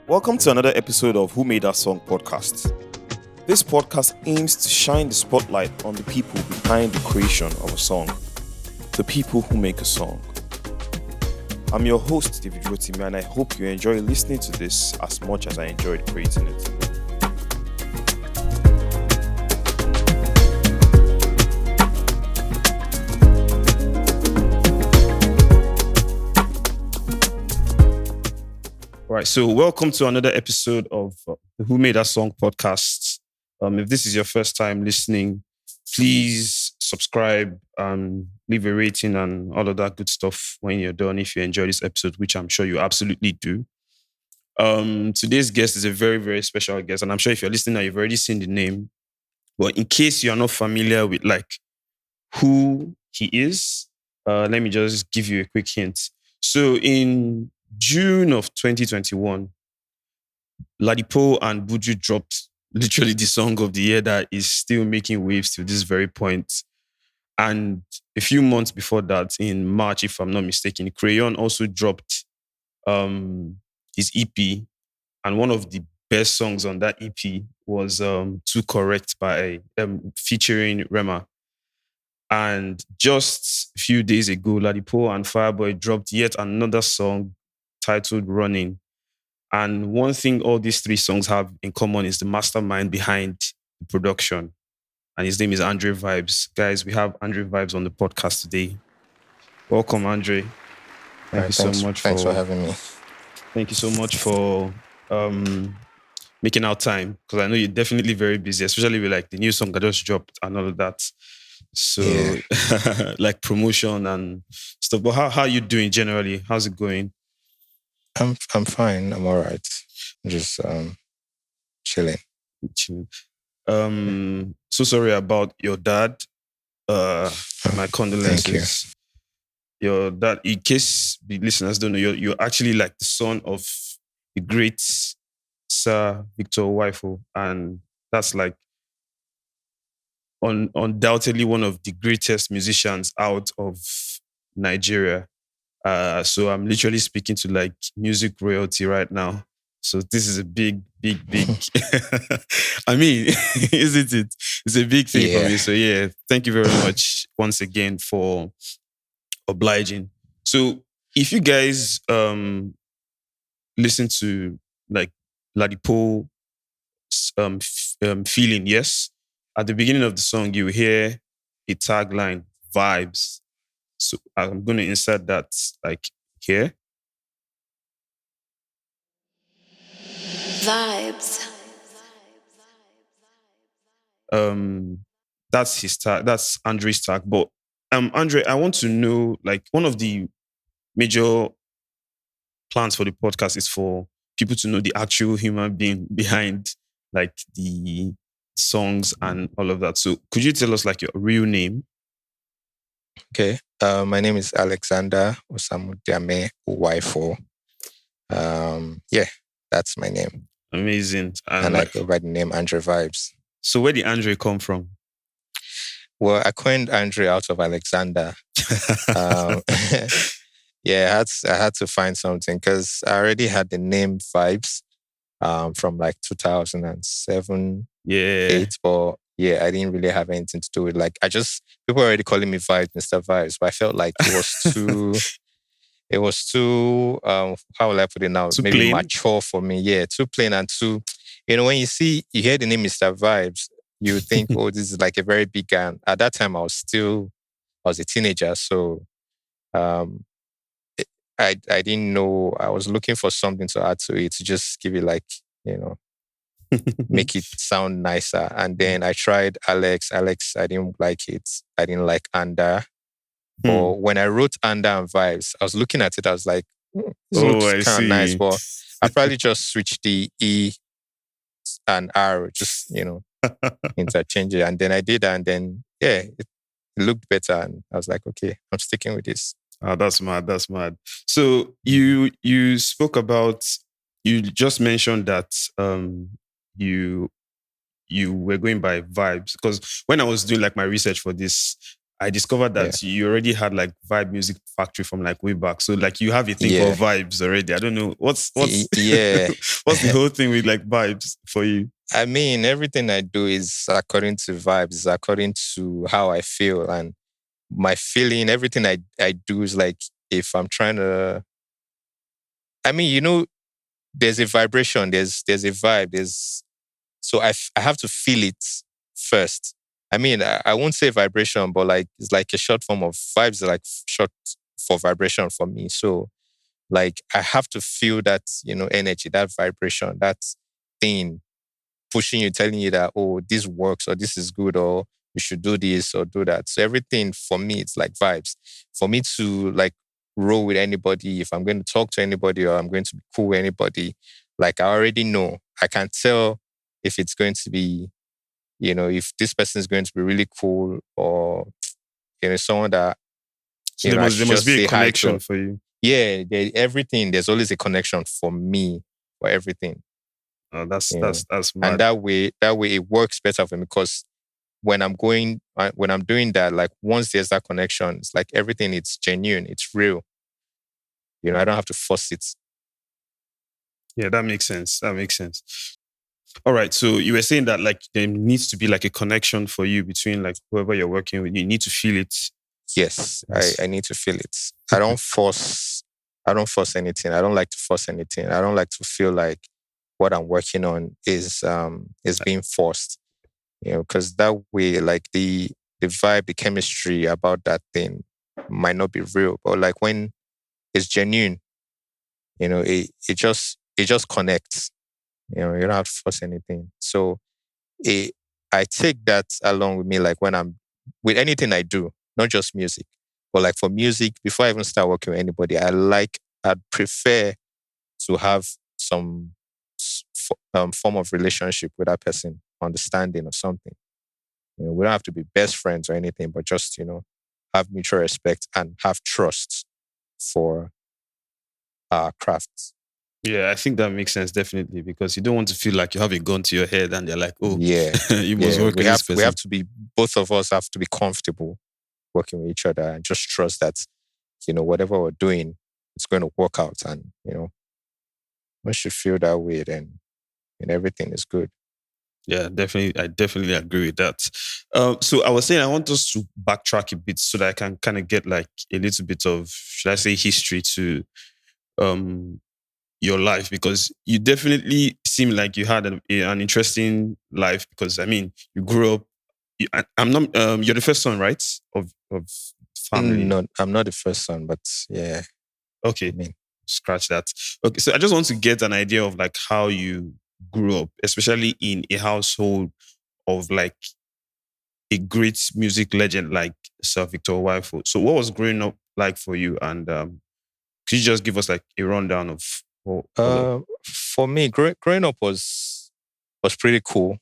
Welcome to another episode of Who Made That Song podcast. This podcast aims to shine the spotlight on the people behind the creation of a song, the people who make a song. I'm your host, David Rotimi, and I hope you enjoy listening to this as much as I enjoyed creating it. Right, so welcome to another episode of the Who Made That Song podcast. If this is your first time listening, please subscribe and leave a rating and all of that good stuff when you're done if you enjoy this episode, which I'm sure you absolutely do. Today's guest is a very, very special guest, and I'm sure if you're listening now, you've already seen the name. But in case you're not familiar with who he is, let me just give you a quick hint. So in June of 2021, Ladipoe and Buju dropped literally the song of the year that is still making waves to this very point. And a few months before that, in March, if I'm not mistaken, Crayon also dropped his EP. And one of the best songs on that EP was Too Correct by featuring Rema. And just a few days ago, Ladipoe and Fireboy dropped yet another song titled Running. And one thing all these three songs have in common is the mastermind behind the production. And his name is Andrevibez. Guys, we have Andrevibez on the podcast today. Welcome, Andre. Thank you so much for having me. Thank you so much for making out time, because I know you're definitely very busy, especially with the new song that just dropped and all of that. So yeah. Promotion and stuff. But how are you doing generally? How's it going? I'm fine. I'm all right. I'm just chilling. So sorry about your dad. My condolences. Thank you. Your dad, in case the listeners don't know, you're actually the son of the great Sir Victor Uwaifo, and that's undoubtedly one of the greatest musicians out of Nigeria. So I'm literally speaking to music royalty right now. So this is a big. I mean, isn't it? It's a big thing for me. So yeah, thank you very much once again for obliging. So if you guys listen to Ladipoe Feeling, yes, at the beginning of the song you hear a tagline, vibes. So I'm going to insert that here. Vibes. That's his tag. That's Andre's tag. But Andre, I want to know, one of the major plans for the podcast is for people to know the actual human being behind the songs and all of that. So could you tell us your real name? Okay. My name is Alexander Uwaifo. Yeah, that's my name. Amazing. And I go by the name Andrevibez. So where did Andre come from? Well, I coined Andre out of Alexander. Yeah, I had to find something because I already had the name Vibes from 2007, 8, but yeah, I didn't really have anything to do with people were already calling me Vibes, Mr. Vibes, but I felt like it was too, how will I put it now? Too maybe plain? Mature for me. Yeah, too plain and too, when you hear the name Mr. Vibes, you think, oh, this is a very big guy. And at that time, I was a teenager. So I didn't know, I was looking for something to add to it to just give it make it sound nicer. And then I tried Alex. I didn't like it. I didn't like Anda. But when I wrote Anda and Vibes, I was looking at it. I was like, this looks kind of nice. But I probably just switched the E and R, just, interchange it. And then I did that. And then, yeah, it looked better. And I was like, okay, I'm sticking with this. Oh, that's mad. That's mad. So you spoke about, you just mentioned that you were going by Vibes, because when I was doing my research for this, I discovered Yeah. that you already had like Vibe Music Factory from like way back. So like you have a thing Yeah. called vibes already. I don't know what's Yeah. what's the whole thing with like vibes for you? I mean, everything I do is according to vibes, according to how I feel, and my feeling. Everything I do is like, if I'm trying to, I mean, there's a vibration, there's a vibe, so I have to feel it first. I mean, I won't say vibration, but like it's like a short form of vibes, are like short for vibration for me. So like I have to feel that, energy, that vibration, that thing pushing you, telling you that, oh, this works, or this is good, or you should do this or do that. So everything for me, it's like vibes. For me to like roll with anybody, if I'm going to talk to anybody or I'm going to be cool with anybody, like I already know. I can tell if it's going to be, if this person is going to be really cool, or, someone that, So I there should must just be a say hi connection to. for you. Yeah, everything, there's always a connection for me, for everything. Oh, that's You know. that's And mad. that way it works better for me, because when I'm doing that, like once there's that connection, it's like everything, it's genuine, it's real. I don't have to force it. Yeah, that makes sense. That makes sense. All right. So you were saying that like there needs to be like a connection for you between like whoever you're working with. You need to feel it. Yes, Yes. I need to feel it. I don't force anything. I don't like to force anything. I don't like to feel like what I'm working on is being forced. Because that way, like the vibe, the chemistry about that thing might not be real. But like when it's genuine, it just connects. You don't have to force anything. So it, I take that along with me, like when I'm with anything I do, not just music, but like for music, before I even start working with anybody, I'd prefer to have some form of relationship with that person, understanding or something. We don't have to be best friends or anything, but just, have mutual respect and have trust for our crafts. Yeah, I think that makes sense definitely because you don't want to feel like you have a gun to your head and they're like, oh, Yeah. you must Yeah. work with this We have person. to be, both of us have to be comfortable working with each other and just trust that, whatever we're doing, it's going to work out. And, once you feel that way, then everything is good. Yeah, definitely. I definitely agree with that. So I was saying I want us to backtrack a bit so that I can kind of get like a little bit of, should I say, history to um your life because you definitely seem like you had an interesting life because I mean you grew up. I'm not. You're the first son, right? Of family. No, I'm not the first son, but yeah, I Okay, mean, scratch that. Okay, so I just want to get an idea of like how you grew up, especially in a household of like a great music legend like Sir Victor Uwaifo. So what was growing up like for you? And could you just give us like a rundown of all of? for me, growing up was pretty cool.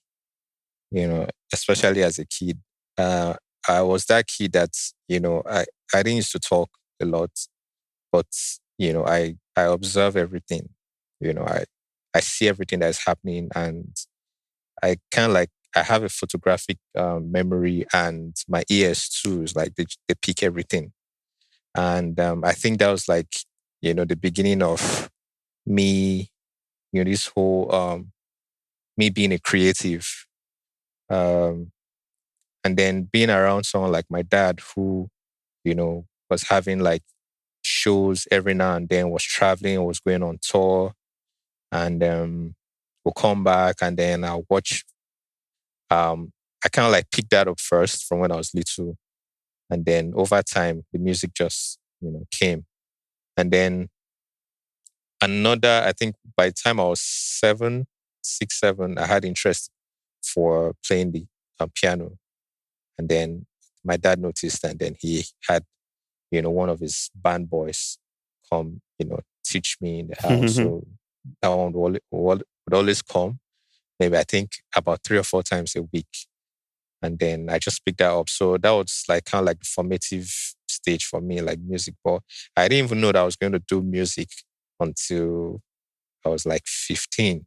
Especially as a kid. Uh, I was that kid that I didn't used to talk a lot, but I observe everything. I see everything that's happening, and I kind of like I have a photographic memory, and my ears too is like they pick everything. And I think that was like the beginning of me, this whole me being a creative, um, and then being around someone like my dad who was having like shows every now and then, was traveling, was going on tour, and we'll come back and then I'll watch. I kind of like picked that up first from when I was little, and then over time the music just came, and then another. I think by the time I was 6, 7, I had interest for playing the piano, and then my dad noticed, and then he had one of his band boys come, teach me in the house. So that one would always come, maybe I think about 3 or 4 times a week. And then I just picked that up. So that was like kind of like the formative stage for me, like music. But I didn't even know that I was going to do music until I was like 15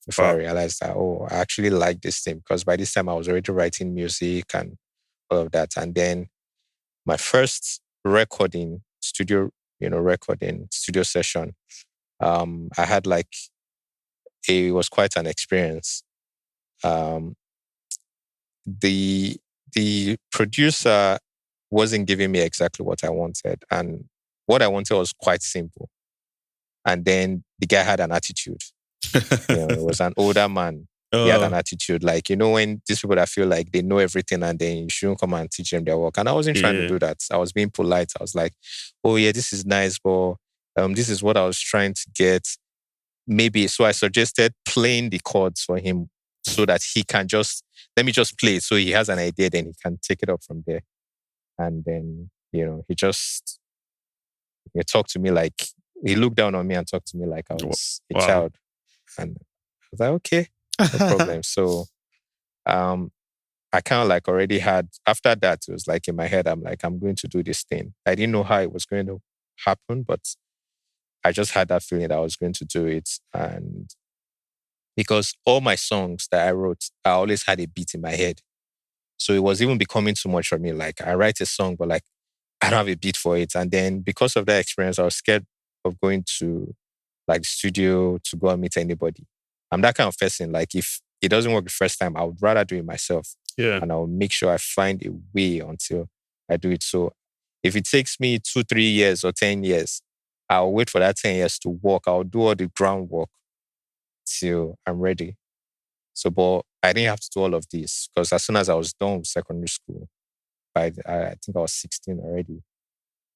before I Wow. realized that, oh, I actually like this thing. Because by this time I was already writing music and all of that. And then my first recording studio session, I had like, it was quite an experience. Um, the producer wasn't giving me exactly what I wanted, and what I wanted was quite simple. And then the guy had an attitude. It was an older man. He had an attitude, like, when these people that feel like they know everything and then you shouldn't come and teach them their work. And I wasn't trying to do that. I was being polite. I was like, oh yeah, this is nice, but this is what I was trying to get. Maybe, so I suggested playing the chords for him so that he can let me just play it so he has an idea, then he can take it up from there. And then, he talked to me like, he looked down on me and talked to me like I was a child. And I was like, okay, no problem. So I kind of like already had, after that, it was like in my head, I'm like, I'm going to do this thing. I didn't know how it was going to happen, but I just had that feeling that I was going to do it. And because all my songs that I wrote, I always had a beat in my head. So it was even becoming too much for me. Like, I write a song, but like, I don't have a beat for it. And then because of that experience, I was scared of going to like the studio to go and meet anybody. I'm that kind of person. Like, if it doesn't work the first time, I would rather do it myself. Yeah. And I'll make sure I find a way until I do it. So if it takes me 2-3 years or 10 years, I'll wait for that 10 years to work. I'll do all the groundwork till I'm ready. So, but I didn't have to do all of this because as soon as I was done with secondary school, I think I was 16 already.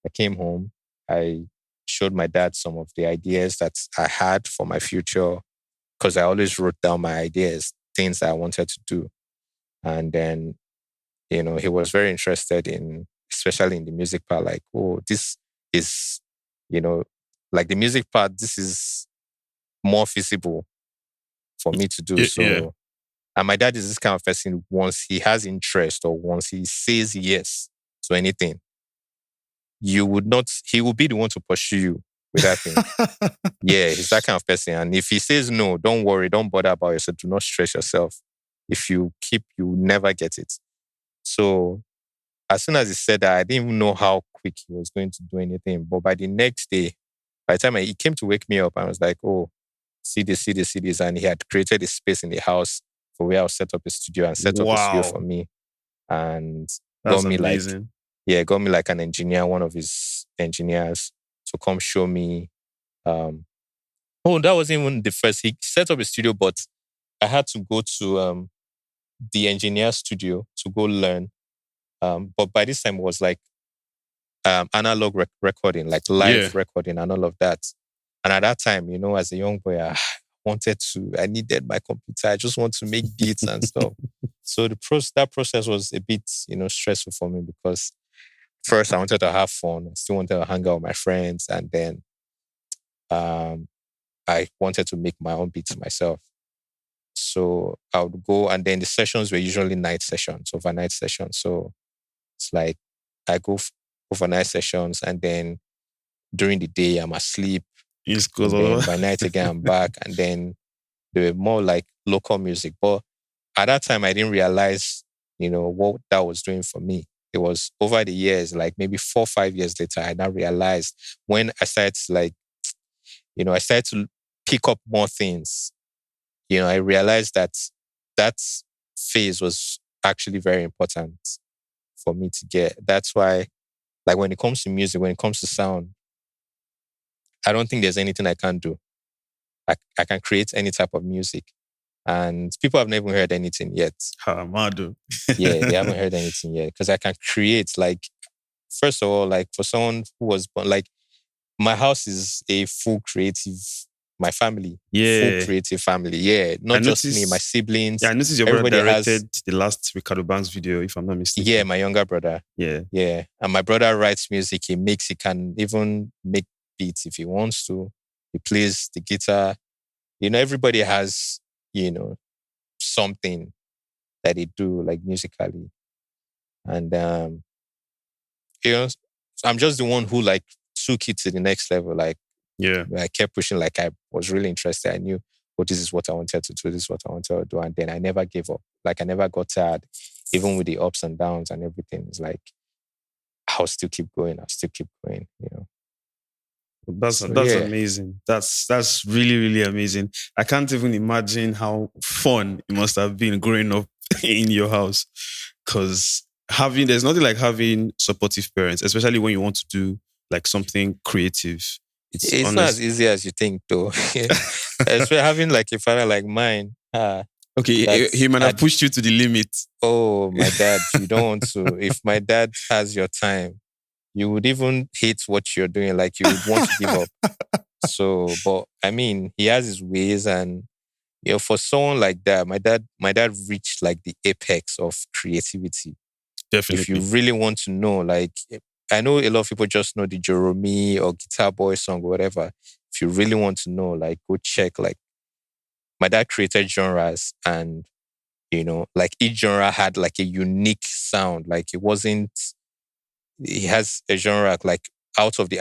I came home. I showed my dad some of the ideas that I had for my future because I always wrote down my ideas, things that I wanted to do. And then, he was very interested in, especially in the music part, like, oh, this is, like the music part, this is more feasible for me to do. So, and my dad is this kind of person, once he has interest or once he says yes to anything, he will be the one to pursue you with that thing. Yeah, he's that kind of person. And if he says no, don't worry, don't bother about yourself. Do not stress yourself. If you keep, you will never get it. So as soon as he said that, I didn't even know how quick he was going to do anything. But by the next day, by the time he came to wake me up, I was like, oh, see this. And he had created a space in the house for where I'll set up a studio and set up a studio for me. And that's amazing. Got me like an engineer, one of his engineers, to come show me. That wasn't even the first. He set up a studio, but I had to go to the engineer studio to go learn. But by this time, it was like analog recording, like live recording and all of that. And at that time, as a young boy, I needed my computer. I just want to make beats and stuff. So that process was a bit, stressful for me because first I wanted to have fun. I still wanted to hang out with my friends. And then I wanted to make my own beats myself. So I would go, and then the sessions were usually night sessions, overnight sessions. So it's like I go overnight sessions, and then during the day I'm asleep. And then by night again I'm back, and then they were more like local music. But at that time I didn't realize, what that was doing for me. It was over the years, like maybe 4 or 5 years later, I now realized when I started to I started to pick up more things. I realized that phase was actually very important for me to get. That's why, like when it comes to music, when it comes to sound, I don't think there's anything I can't do. I can create any type of music. And people have never heard anything yet. Yeah, they haven't heard anything yet. Because I can create, like, first of all, like for someone who was born, like my house is a full creative, my family, full creative family. Yeah, not just me, my siblings. Yeah, I noticed your brother directed the last Ricardo Banks video, if I'm not mistaken. Yeah, my younger brother. Yeah. And my brother writes music, he can even make beats if he wants to. He plays the guitar. Everybody has, something that they do, like musically. And, I'm just the one who like took it to the next level. Like, I kept pushing, like I was really interested. I knew, this is what I wanted to do. This is what I wanted to do. And then I never gave up. Like I never got tired. even with the ups and downs and everything, it's like, I'll still keep going. That's So, that's yeah. amazing. That's really, really amazing. I can't even imagine how fun it must have been growing up in your house. Because there's nothing like having supportive parents, especially when you want to do like something creative. It's not as easy as you think, though. Especially having like a father like mine. Okay, he might have pushed you to the limit. Oh, my dad, you don't want to. If my dad has your time, you would even hate what you're doing. Like, you would want to give up. So, but I mean, he has his ways, and for someone like that, my dad reached like the apex of creativity. Definitely. If you really want to know, like, I know a lot of people just know the Joromi or Guitar Boy song or whatever. If you really want to know, like, go check. Like, my dad created genres, and like each genre had like a unique sound. Like, he has a genre like out of the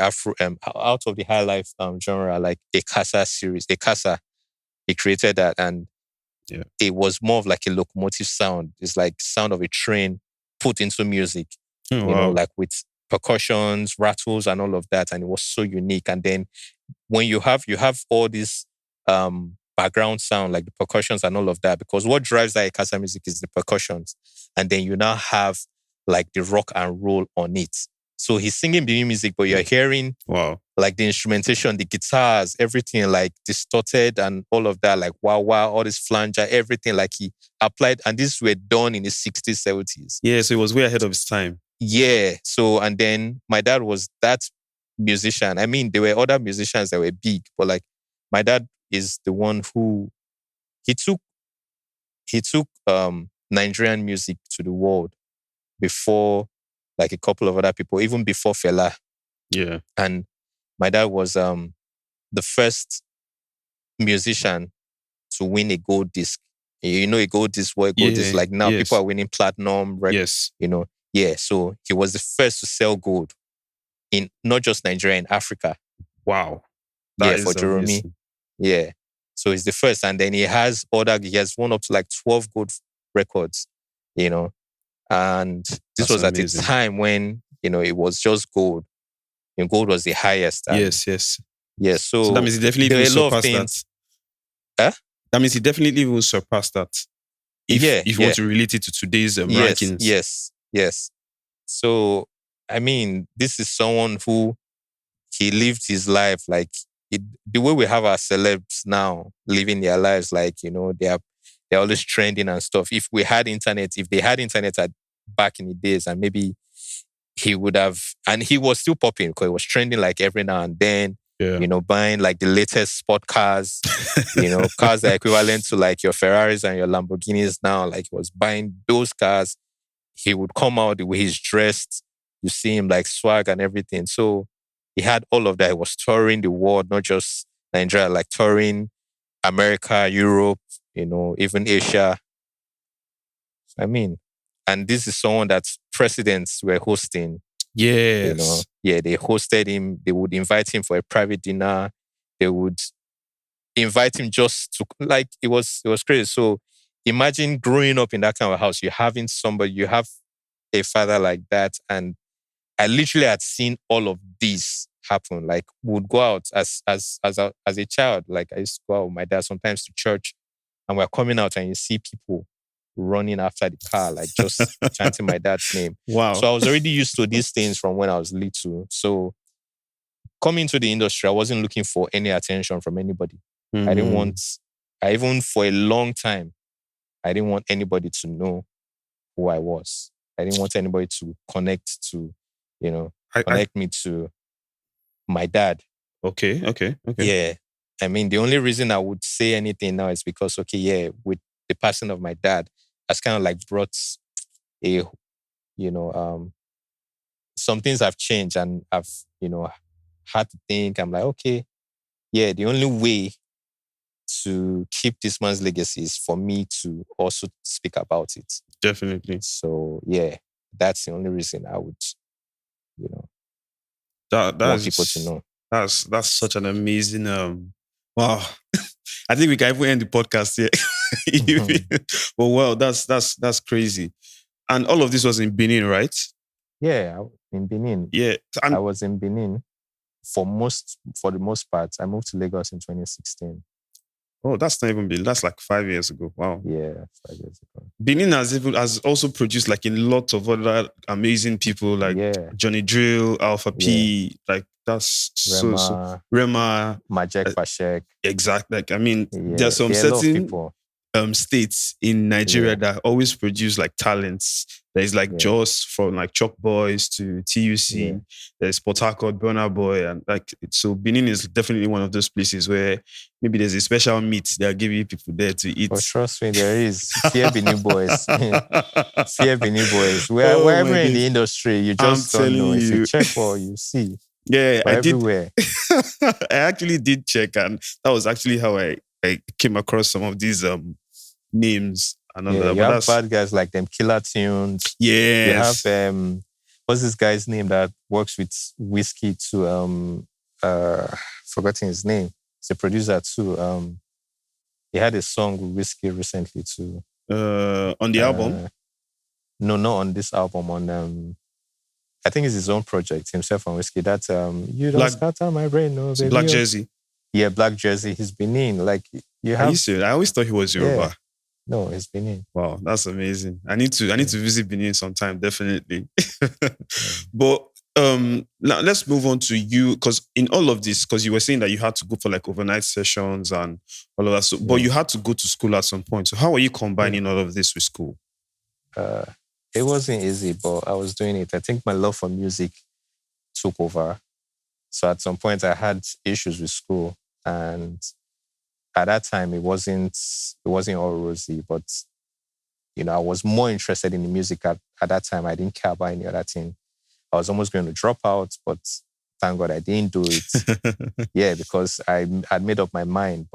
high life genre, like a casa series, he created that, and it was more of like a locomotive sound. It's like sound of a train put into music, like with percussions, rattles, and all of that, and it was so unique. And then when you have all this background sound, like the percussions and all of that, because what drives that casa music is the percussions, and then you now have like the rock and roll on it. So he's singing the music, but you're hearing like the instrumentation, the guitars, everything like distorted and all of that, like wow, all this flanger, everything like he applied. And these were done in the 60s, 70s. Yeah, so it was way ahead of his time. Yeah. So, and then my dad was that musician. I mean, there were other musicians that were big, but like my dad is the one who he took Nigerian music to the world before like a couple of other people, even before Fela. Yeah. And my dad was the first musician to win a gold disc. A gold disc, like now people are winning platinum. Yes. Yeah. So he was the first to sell gold in not just Nigeria, in Africa. Wow. That for Joromi. Yeah. So he's the first. And then he has won up to like 12 gold records, and this was amazing. At a time when, it was just gold. And gold was the highest. Yes. Yeah, so that means he definitely will surpass that. Huh? That means he definitely will surpass that. If you want to relate it to today's rankings. Yes. So, I mean, this is someone who he lived his life like the way we have our celebs now living their lives, like, they're always trending and stuff. If they had internet back in the days, and maybe he would have, and he was still popping because it was trending like every now and then, buying like the latest sport cars, cars that are equivalent to like your Ferraris and your Lamborghinis now. Like, he was buying those cars. He would come out the way he's dressed. You see him like swag and everything. So he had all of that. He was touring the world, not just Nigeria, like touring America, Europe, even Asia. I mean, and this is someone that presidents were hosting. Yes. They hosted him. They would invite him for a private dinner. They would invite him just to, like, it was crazy. So imagine growing up in that kind of house. You have a father like that. And I literally had seen all of this happen. Like, we would go out as a child. Like, I used to go out with my dad sometimes to church, and we're coming out and you see people running after the car, like just chanting my dad's name. Wow. So I was already used to these things from when I was little. So coming to the industry, I wasn't looking for any attention from anybody. I even for a long time, I didn't want anybody to know who I was. I didn't want anybody to connect to, connect me to my dad. Okay. Yeah. I mean, the only reason I would say anything now is because, with the passing of my dad, has kind of like brought some things have changed, and I've, had to think. I'm like, okay, the only way to keep this man's legacy is for me to also speak about it. Definitely. So, that's the only reason I would, want people to know. That's such an amazing, wow. I think we can even end the podcast here. But wow, that's crazy. And all of this was in Benin, right? Yeah, in Benin. Yeah. I was in Benin for the most part. I moved to Lagos in 2016. Oh, that's not even Benin. That's like 5 years ago. Wow. Yeah, 5 years ago. Benin has also produced like a lot of other amazing people like Johnny Drill, Alpha P, like that's Rema, Rema, Majek Pashek. Exactly. Like I mean, there's some certain states in Nigeria that always produce like talents. There's like Joss from like Chalk Boys to TUC. There's Port Harcourt, Burna Boy, and like so Benin is definitely one of those places where maybe there's a special meat they're giving people there to eat. Oh, trust me, there is. Fear Benin boys. Fear Benin boys. Wherever in the industry, you just don't know. If you check for, you see. Yeah, I everywhere. I actually did check, and that was actually how I came across some of these names. And you have bad guys like them, Killer Tunes. Yes. You have what's this guy's name that works with Whiskey too? Forgetting his name. He's a producer too. He had a song with Whiskey recently too. On the album? No, not on this album. On I think it's his own project, himself and Whiskey. That's You Don't Scatter My Brain, no baby. Black Jersey. Yeah, Black Jersey. He's Benin. Like you have. I always thought he was Yoruba. Yeah. No, he's Benin. Wow, that's amazing. I need to visit Benin sometime, definitely. But now let's move on to you, because in all of this, because you were saying that you had to go for like overnight sessions and all of that. So, but you had to go to school at some point. So how are you combining all of this with school? It wasn't easy, but I was doing it. I think my love for music took over. So at some point I had issues with school, and at that time it wasn't all rosy, but I was more interested in the music at that time. I didn't care about any other thing. I was almost going to drop out, but thank God I didn't do it. Yeah, because I had made up my mind.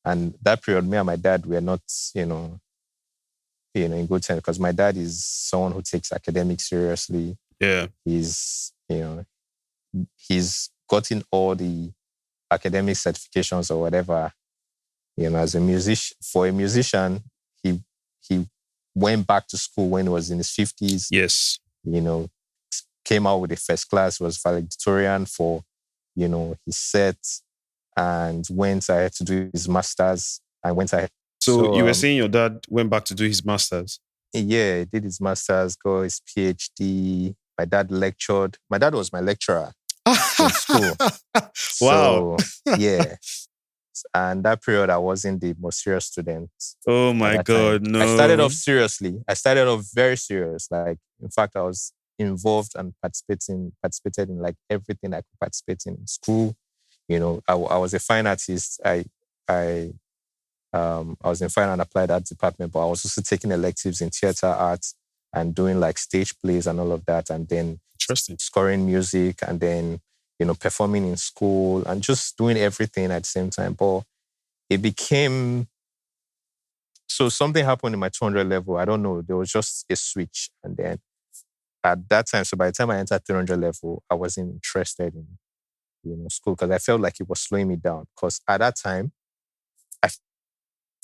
And that period, me and my dad were not, in good terms, because my dad is someone who takes academics seriously. Yeah. He's gotten all the academic certifications or whatever. As a musician, for a musician, he went back to school when he was in his 50s. Yes. Came out with a first class, was valedictorian for, his set, and went ahead to do his master's. So you were saying your dad went back to do his master's? Yeah, he did his master's, got his PhD. My dad lectured. My dad was my lecturer in school. Wow. So, yeah. And that period, I wasn't the most serious student. Oh my God, no. I started off seriously. I started off very serious. Like, in fact, I was involved and participated in like everything I could participate in school. I was a fine artist. I was in fine and applied art department, but I was also taking electives in theater arts and doing like stage plays and all of that. And then scoring music, and then performing in school and just doing everything at the same time. But it became... So something happened in my 200 level. I don't know. There was just a switch. And then at that time, so by the time I entered 300 level, I wasn't interested in, school, because I felt like it was slowing me down. Because at that time, I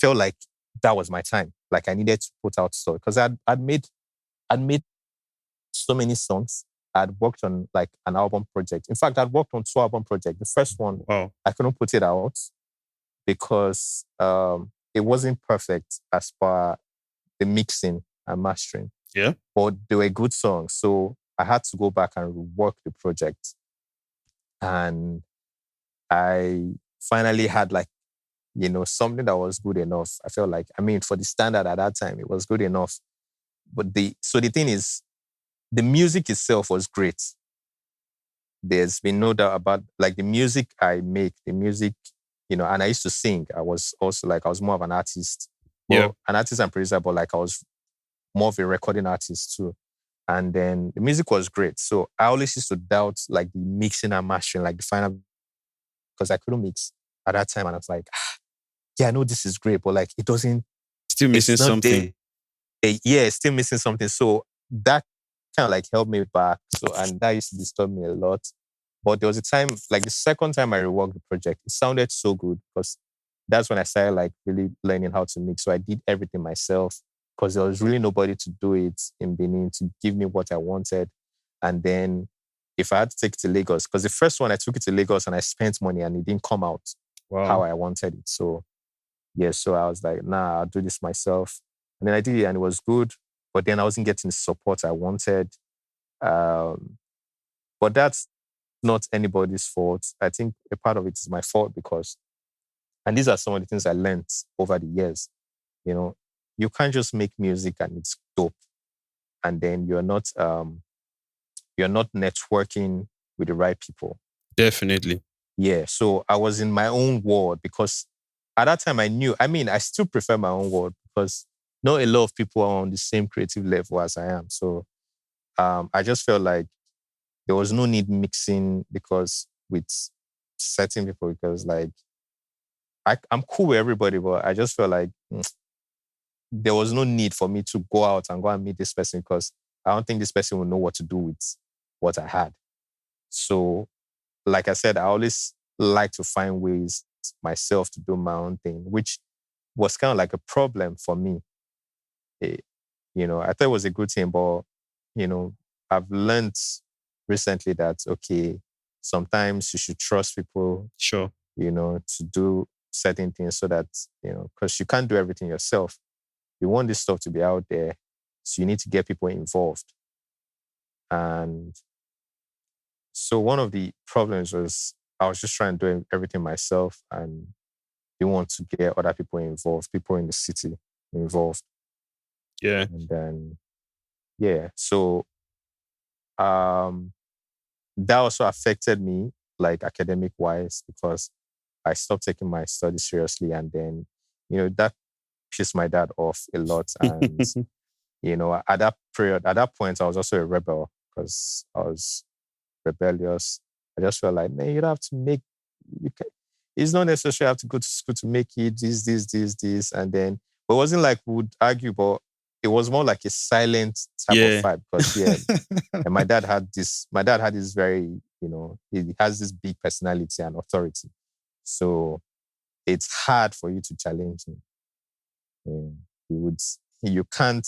felt like that was my time. Like I needed to put out stuff. Because I'd made so many songs. I'd worked on like an album project. In fact, I'd worked on 2 album projects. The first one, I couldn't put it out because it wasn't perfect as per the mixing and mastering. Yeah. But they were good songs. So I had to go back and rework the project. And I finally had like, something that was good enough. I felt like, for the standard at that time, it was good enough. But the thing is, the music itself was great. There's been no doubt about like the music I make, the music, and I used to sing. I was also like, I was more of an artist. Yeah. An artist and producer, but like I was more of a recording artist too. And then the music was great. So I always used to doubt like the mixing and mastering, like the final, because I couldn't mix at that time. And I was like, yeah, I know this is great, but like it doesn't... Still missing something. It's still missing something. So that kind of like held me back. So, and that used to disturb me a lot. But there was a time, like the second time I reworked the project, it sounded so good because that's when I started like really learning how to mix. So I did everything myself. because there was really nobody to do it in Benin to give me what I wanted. And then if I had to take it to Lagos, because the first one I took it to Lagos and I spent money and it didn't come out how I wanted it. So yeah, so I was like, nah, I'll do this myself. And then I did it and it was good, but then I wasn't getting the support I wanted. But that's not anybody's fault. I think a part of it is my fault because, and these are some of the things I learned over the years, you know, you can't just make music and it's dope. And then you're not networking with the right people. Definitely. Yeah. So I was in my own world because at that time I still prefer my own world because not a lot of people are on the same creative level as I am. So I just felt like there was no need mixing because with certain people because like I'm cool with everybody, but I just felt like there was no need for me to go out and go and meet this person because I don't think this person will know what to do with what I had. So, like I said, I always like to find ways myself to do my own thing, which was kind of like a problem for me. I thought it was a good thing, but, I've learned recently that, okay, sometimes you should trust people, sure, to do certain things so that, because you can't do everything yourself. You want this stuff to be out there, so you need to get people involved. And so one of the problems was I was just trying to do everything myself and didn't want to get other people involved, people in the city involved. Yeah. And then, yeah. So that also affected me, like academic-wise, because I stopped taking my studies seriously. And then, that pissed my dad off a lot. And, at that point, I was also a rebel because I was rebellious. I just felt like, man, you don't have to make, it's not necessary you have to go to school to make it, this. And then, but it wasn't like we would argue, but it was more like a silent type of fight because, and my dad had this very, he has this big personality and authority. So it's hard for you to challenge him. You can't,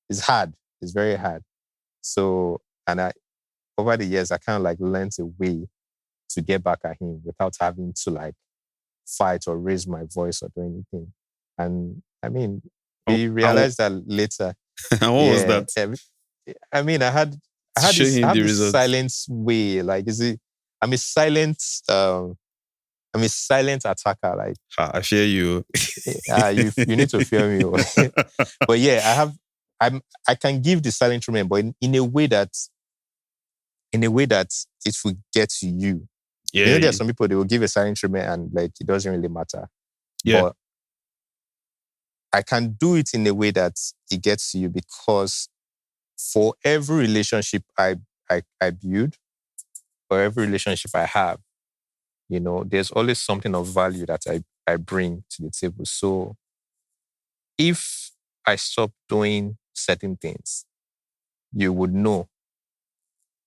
it's hard. It's very hard. So, and over the years, I kind of like learned a way to get back at him without having to like fight or raise my voice or do anything. And I mean, we realized that later. And what was that? I mean, I had this silent way. Like, I'm a silent attacker. Like, I fear you. You need to fear me. But yeah, I can give the silent treatment, but in a way that it will get to you. Yeah. There are some people, they will give a silent treatment and like it doesn't really matter. Yeah. But I can do it in a way that it gets to you because for every relationship I build, or every relationship I have, there's always something of value that I bring to the table. So if I stop doing certain things, you would know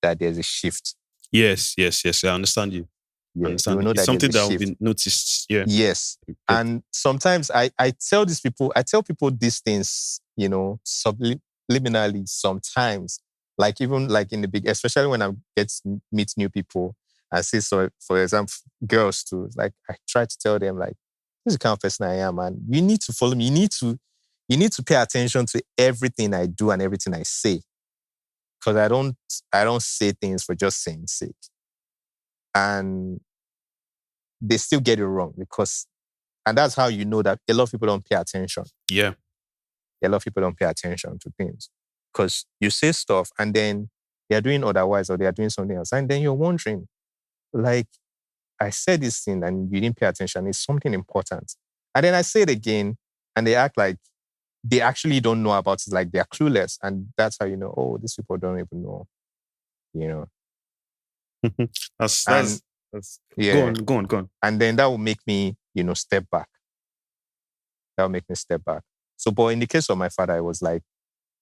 that there's a shift. Yes. I understand you. Yeah, understand you know it's that something that will shift. be noticed. Yeah. Yes. And sometimes I tell people these things, subliminally sometimes. Like even like in the big, especially when I get to meet new people and say, so for example, girls too, like I try to tell them like, this is the kind of person I am, and you need to follow me. You need to pay attention to everything I do and everything I say. Because I don't say things for just saying sake. And they still get it wrong and that's how you know that a lot of people don't pay attention. Yeah. A lot of people don't pay attention to things. Because you say stuff and then they're doing otherwise or they're doing something else. And then you're wondering, like, I said this thing and you didn't pay attention. It's something important. And then I say it again and they act like they actually don't know about it. Like they're clueless. And that's how you know, oh, these people don't even know. That's yeah. Go on. And then that will make me, step back. That will make me step back. So, but in the case of my father, it was like,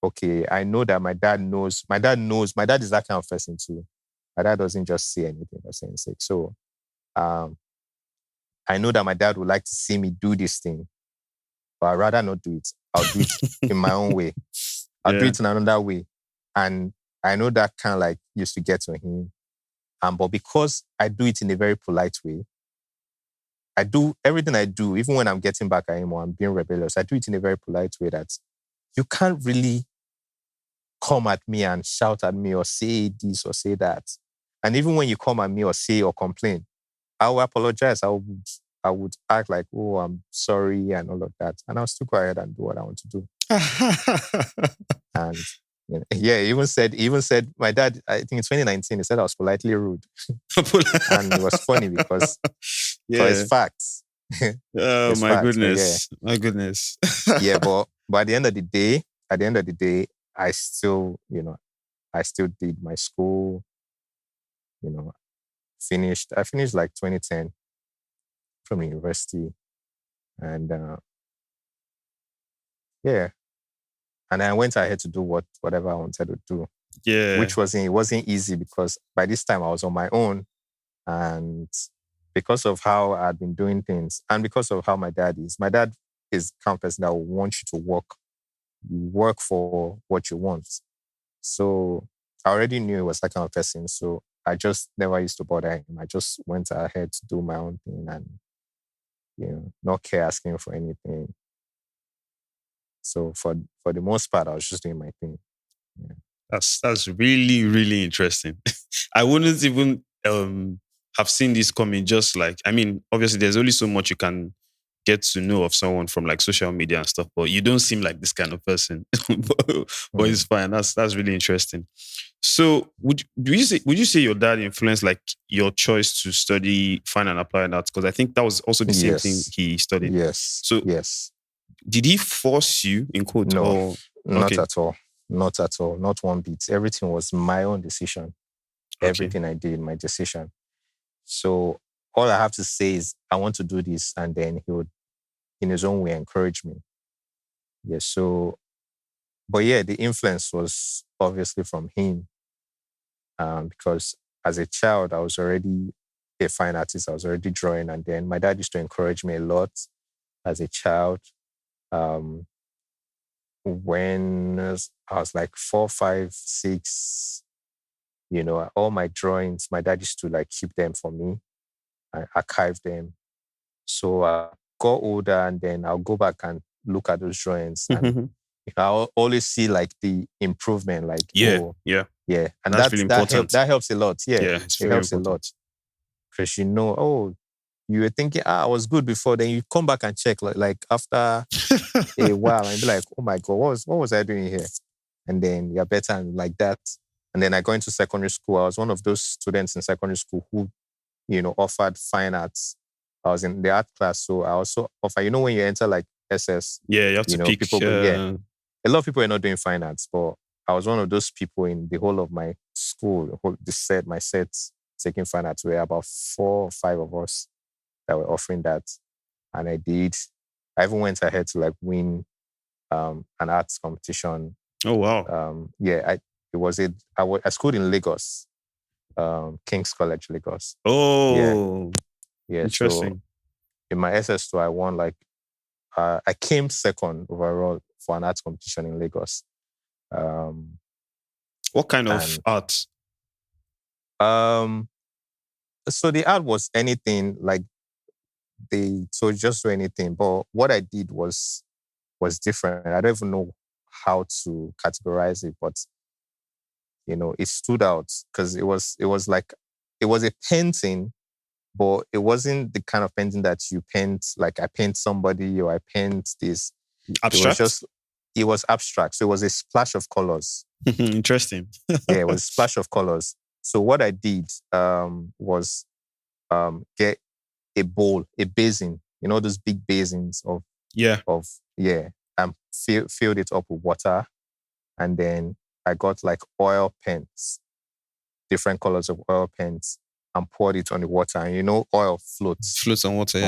okay, I know that my dad knows. My dad is that kind of person too. My dad doesn't just say anything or saying sick. So I know that my dad would like to see me do this thing. but I'd rather not do it. I'll do it in my own way. I'll do it in another way. And I know that kind of like used to get to him. But because I do it in a very polite way, I do everything I do, even when I'm getting back at him or I'm being rebellious, I do it in a very polite way that you can't really come at me and shout at me or say this or say that. And even when you come at me or say or complain, I will apologize. I would act like, oh, I'm sorry and all of that. And I'll still go ahead and do what I want to do. And he even said, my dad, I think in 2019, he said I was politely rude. And it was funny because for his facts. Oh, my facts, goodness. My goodness. But at the end of the day, I still did my school, I finished like 2010 from university. And and I went ahead to do whatever I wanted to do. Yeah. Which wasn't easy because by this time I was on my own. And because of how I'd been doing things and because of how my dad is the kind of person that will want you to work. You work for what you want. So I already knew he was that kind of person. So I just never used to bother him. I just went ahead to do my own thing and, not care asking for anything. So for the most part, I was just doing my thing. Yeah. That's really, really interesting. I wouldn't even have seen this coming. Just like, I mean, obviously there's only so much you can get to know of someone from like social media and stuff, but you don't seem like this kind of person. but it's fine. That's really interesting. So would you say your dad influenced like your choice to study fine and applied arts? Because I think that was also the same thing he studied. Yes. So yes. Did he force you in quote? No, not at all. Not at all. Not one bit. Everything was my own decision. Okay. Everything I did, my decision. So all I have to say is I want to do this, and then he would, in his own way, encourage me. Yeah. So, but yeah, the influence was obviously from him, because as a child I was already a fine artist. I was already drawing, and then my dad used to encourage me a lot as a child. When I was like 4, 5, 6, all my drawings, my dad used to like keep them for me. I archived them. So I got older, and then I'll go back and look at those drawings, and I'll always see like the improvement. Like and that's really important. That helps a lot. Yeah, it helps important. A lot. Because you were thinking, I was good before. Then you come back and check like after a while and be like, oh my God, what was I doing here? And then you're better and like that. And then I got into secondary school. I was one of those students in secondary school who, offered fine arts. I was in the art class. So I also offer, when you enter like SS. Yeah, you have to pick. People, a lot of people are not doing fine arts, but I was one of those people in the whole of my school, my sets taking fine arts. We were about 4 or 5 of us that were offering that. And I did. I even went ahead to like win an arts competition. Oh, wow. I schooled in Lagos, King's College, Lagos. Oh, yeah. Interesting. So in my SS2, I won I came second overall for an arts competition in Lagos. What kind of art? So the art was anything like just do anything. But what I did was different. I don't even know how to categorize it, but it stood out because it was a painting, but it wasn't the kind of painting that you paint, like I paint somebody or I paint this. Abstract? It was abstract. So it was a splash of colors. Interesting. Yeah, it was a splash of colors. So what I did was get a bowl, a basin, those big basins and filled it up with water. And then I got like oil paints, different colors of oil paints, and poured it on the water. And oil floats on water.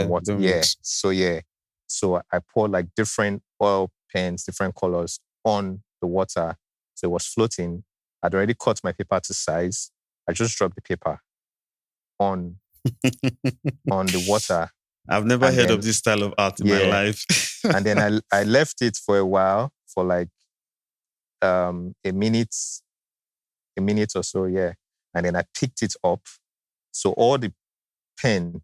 So I poured like different oil paints, different colors on the water. So it was floating. I'd already cut my paper to size. I just dropped the paper on the water. I've never heard of this style of art in my life. And then I left it for a while, for like a minute or so, yeah. And then I picked it up. So all the paint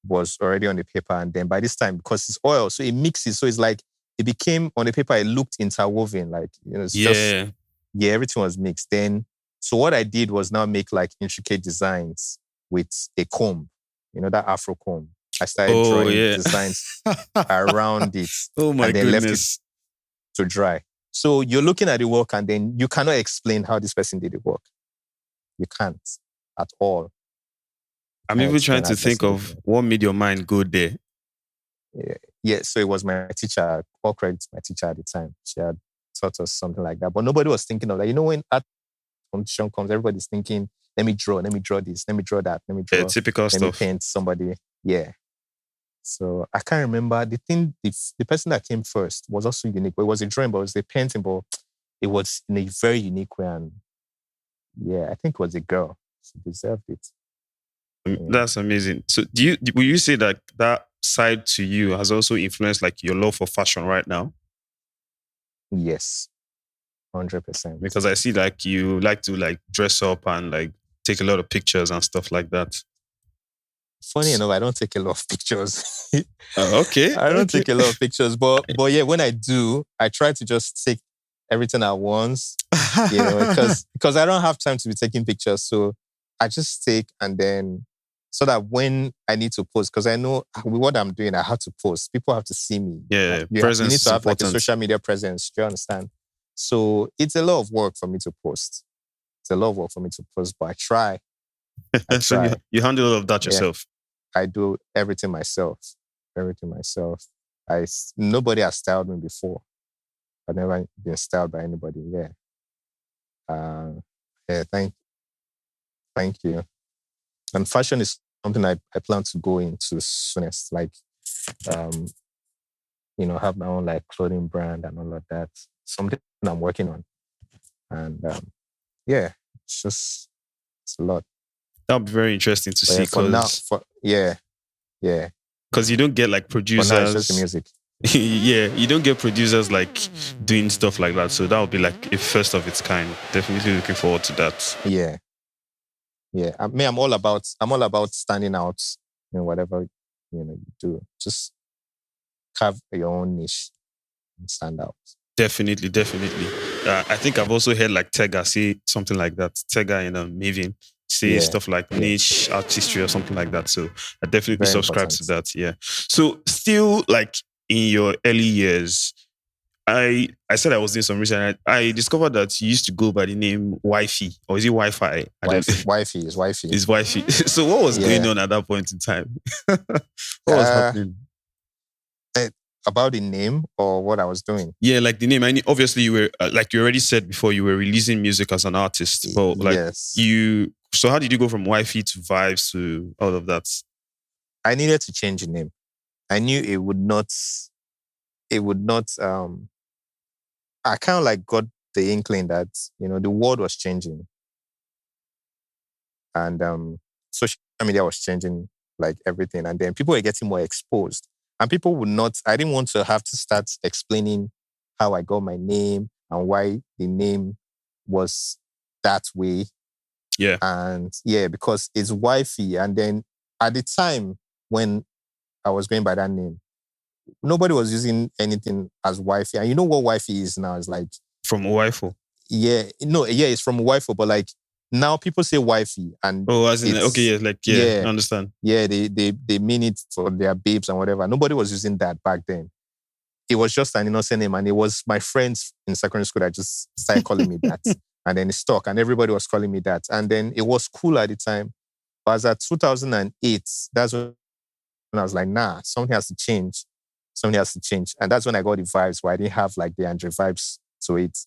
was already on the paper. And then by this time, because it's oil, so it mixes. So it's like, it became, on the paper, it looked interwoven. Like, it's just, everything was mixed. Then, so what I did was now make like intricate designs with a comb, that Afro comb. I started drawing designs around it. Oh my and then goodness. left it to dry. So you're looking at the work and then you cannot explain how this person did the work. You can't at all. I'm even trying to think of what made your mind go there. Yeah, so it was my teacher. All credit to my teacher at the time. She had taught us something like that. But nobody was thinking of that. When art competition comes, everybody's thinking, let me draw this, let me draw that, let me draw. Typical stuff. Let me paint somebody. Yeah. So I can't remember. The person that came first was also unique. But it was a drawing, but it was a painting, but it was in a very unique way. And yeah, I think it was a girl. She deserved it. That's amazing. So will you say that side to you has also influenced like your love for fashion right now? Yes. 100%. Because I see like you like to like dress up and like take a lot of pictures and stuff like that. Funny enough, I don't take a lot of pictures. Okay. I don't take a lot of pictures, but yeah, when I do, I try to just take everything at once, because I don't have time to be taking pictures. So I just take, and then so that when I need to post, because I know with what I'm doing, I have to post. People have to see me. Yeah, you need to have like a social media presence. Do you understand? So it's a lot of work for me to post. But I try. So you handle all of that yourself? I do everything myself. Nobody has styled me before. I've never been styled by anybody. Yeah. Thank you. And fashion is something I plan to go into soonest. Like, have my own like clothing brand and all of that. Something I'm working on. And it's a lot. That'll be very interesting to see. Because you don't get like producers. For now, it's just the music. Yeah, you don't get producers like doing stuff like that. So that would be like a first of its kind. Definitely looking forward to that. Yeah. I'm all about standing out in whatever you do. Just carve your own niche and stand out. Definitely. I think I've also heard like Tega say something like that. Tega and Mavin say stuff like niche artistry or something like that. So I definitely subscribe to that. Yeah. So still like in your early years, I said I was doing some research. I discovered that you used to go by the name Wyfi, or is it Wi-Fi? Wyfi is Wyfi. It's Wyfi. So what was going on at that point in time? What was happening? About the name or what I was doing? Yeah, like the name. I mean, obviously you were, like you already said before, you were releasing music as an artist. But like so how did you go from Wyfi to Vibes to all of that? I needed to change the name. I knew it would not, I kind of like got the inkling that, the world was changing. And social media was changing like everything. And then people were getting more exposed. And people would not, I didn't want to have to start explaining how I got my name and why the name was that way. Yeah. And because it's Wyfi. And then at the time when I was going by that name, nobody was using anything as Wyfi. And you know what Wyfi is now? It's like... From Uwaifo? Yeah. No, it's from Uwaifo, but like now people say Wyfi. And as in, I understand. Yeah, they mean it for their babes and whatever. Nobody was using that back then. It was just an innocent name. And it was my friends in secondary school that just started calling me that. And then it stuck. And everybody was calling me that. And then it was cool at the time. But as at 2008, that's when I was like, nah, something has to change. And that's when I got the Vibes, where I didn't have like the Andrevibez to it.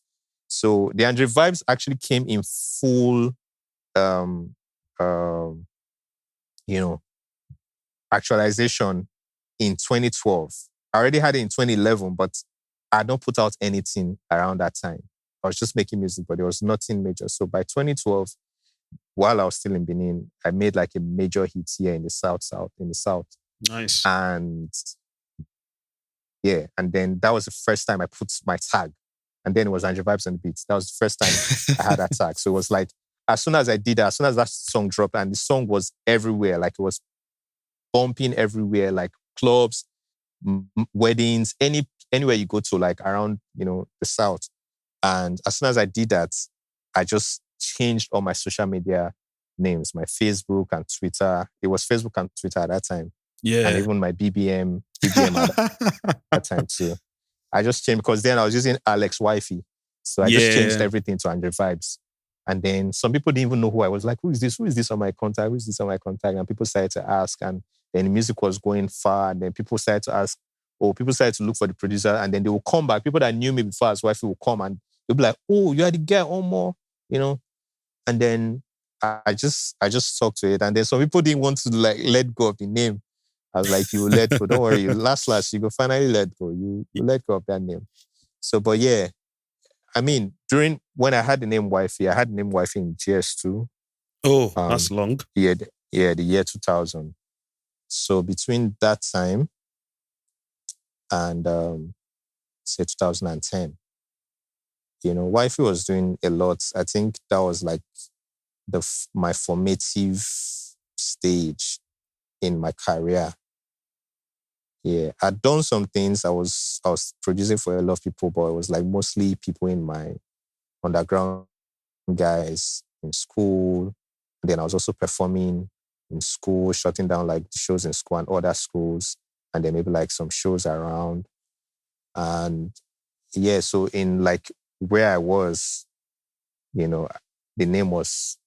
So the Andrevibez actually came in full, actualization in 2012. I already had it in 2011, but I don't put out anything around that time. I was just making music, but there was nothing major. So by 2012, while I was still in Benin, I made like a major hit here in the South. Nice. And Yeah. And then that was the first time I put my tag. And then it was Andrevibez on the beats. That was the first time I had that tag. So it was like, as soon as I did that, as soon as that song dropped, and the song was everywhere, like it was bumping everywhere, like clubs, weddings, anywhere you go to, like around, the South. And as soon as I did that, I just changed all my social media names, my Facebook and Twitter. It was Facebook and Twitter at that time. Yeah. And even my BBM at that time too. I just changed because then I was using Alex Wyfi. So I just changed everything to Andrevibez. And then some people didn't even know who I was. Like, who is this? Who is this on my contact? Who is this on my contact? And people started to ask. And then the music was going far. And then people started to ask, people started to look for the producer. And then they will come back. People that knew me before as Wyfi will come and they'll be like, oh, you are the guy, Omah, And then I just talked to it. And then some people didn't want to like let go of the name. I was like, you will let go. Don't worry. Last, you will finally let go. You let go of that name. So, but yeah, I mean, when I had the name Wyfi, I had the name Wyfi in GS2. Oh, that's long. Yeah, the year 2000. So between that time and say 2010, Wyfi was doing a lot. I think that was like my formative stage in my career. Yeah, I'd done some things. I was producing for a lot of people, but it was like mostly people in my underground guys in school. And then I was also performing in school, shutting down like the shows in school and other schools, and then maybe like some shows around. And yeah, so in like where I was, the name was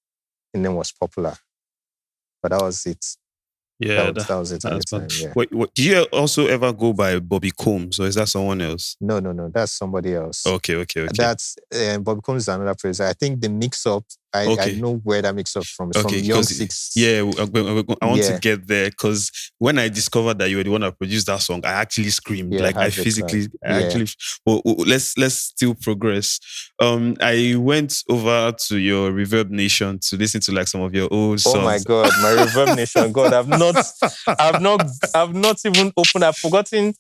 popular, but that was it. Yeah, that was it at the time. Yeah. Wait, do you also ever go by Bobby Combs, or is that someone else? No, that's somebody else. Okay. That's Bobby Combs is another person. I think the mix-up, I know where that mix-up from. It's from Young Six. Yeah, I want to get there because when I discovered that you were the one that produced that song, I actually screamed. Yeah, like I physically, Well, let's still progress. I went over to your Reverb Nation to listen to like some of your old songs. Oh my God, my Reverb Nation. God, I've not even opened. I've forgotten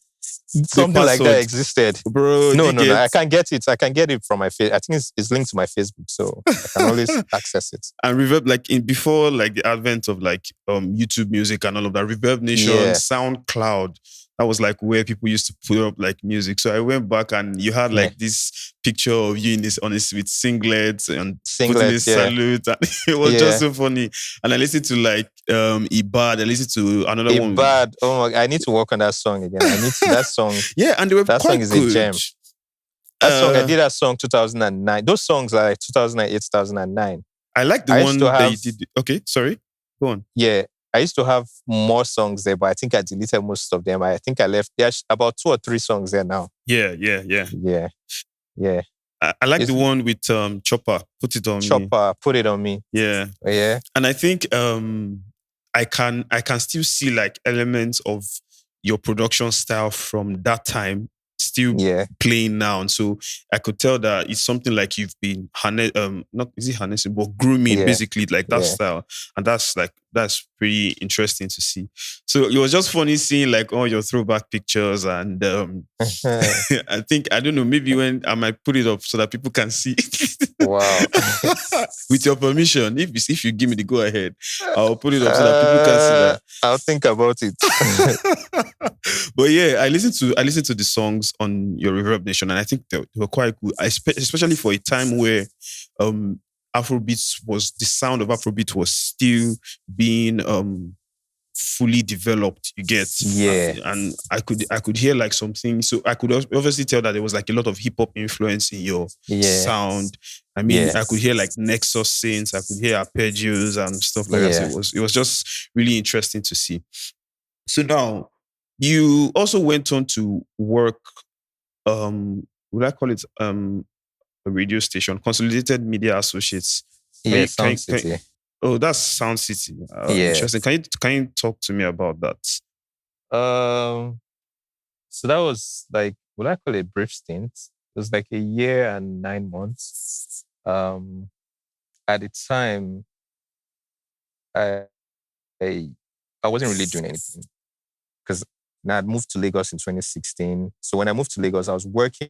something like that existed. Bro, no, I can't get it. I can get it from my face. I think it's linked to my Facebook, so I can always access it. And Reverb, like before like the advent of like YouTube music and all of that, Reverb Nation, SoundCloud, that was like where people used to put up like music. So I went back and you had like this picture of you with singlets and putting this salute. And it was just so funny. And I listened to like Ibad. I listened to another one. Ibad. Oh my! I need to work on that song again. I need to, that song. Yeah, and they were that quite song is good. A gem. That song, I did that song 2009. Those songs are like 2008, 2009. I like the one that you did. Okay, sorry. Go on. Yeah. I used to have more songs there, but I think I deleted most of them. I think I left. There's about 2 or 3 songs there now. Yeah. I like the one with Chopper. Put it on me. Chopper, put it on me. Yeah. Yeah. And I think I can still see like elements of your production style from that time still playing now. And so I could tell that it's something like you've been harnessing, but grooming basically like that style. And that's pretty interesting to see. So it was just funny seeing like all your throwback pictures and I don't know, maybe when I might put it up so that people can see. Wow. With your permission, if you give me the go ahead, I'll put it up so that people can see that. I'll think about it. But yeah, I listened to the songs on your Reverb Nation, and I think they were quite good, especially for a time where the sound of Afrobeat was still being fully developed. You get, and I could hear like something. So I could obviously tell that there was like a lot of hip hop influence in your sound. I mean, I could hear like Nexus synths, I could hear arpeggios and stuff like that. So it was just really interesting to see. So now, you also went on to work, would I call it a radio station, Consolidated Media Associates? Yeah, SoundCity. Oh, that's SoundCity. Interesting. Can you talk to me about that? So that was like, would I call it a brief stint? It was like 1 year and 9 months. At the time, I wasn't really doing anything because Now I'd moved to Lagos in 2016. So when I moved to Lagos, I was working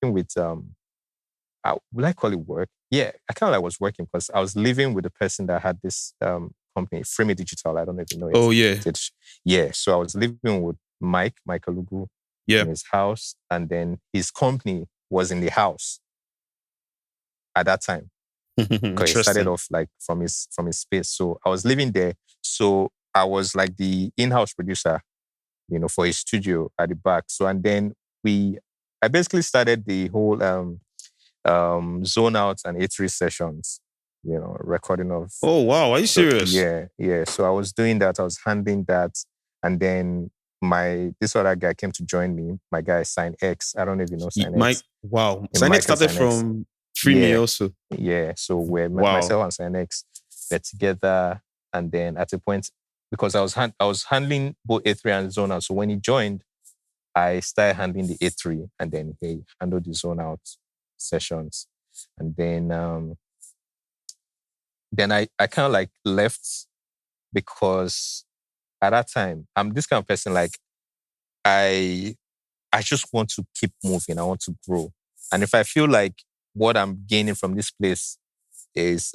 with will I call it work? Yeah, I kind of like was working because I was living with the person that had this company, FreeMe Digital. I don't know if you know it. Oh yeah. Yeah. So I was living with Michael Ugu in his house, and then his company was in the house at that time. Because he started off like from his space. So I was living there. So I was like the in-house producer, for his studio at the back. So and then I basically started the whole zone out and A3 sessions, recording of. Oh wow, are you serious? Yeah. So I was doing that. I was handling that, and then this other guy came to join me. My guy Sign X. I don't know if you know Sign X. Wow, Sign X started from FreeMe also. Yeah. So myself and Sign X were together, and then at a point, because I was handling both A3 and zone out. So when he joined, I started handling the A3, and then he handled the zone out sessions. And then I kind of like left because at that time, I'm this kind of person, like I just want to keep moving. I want to grow. And if I feel like what I'm gaining from this place is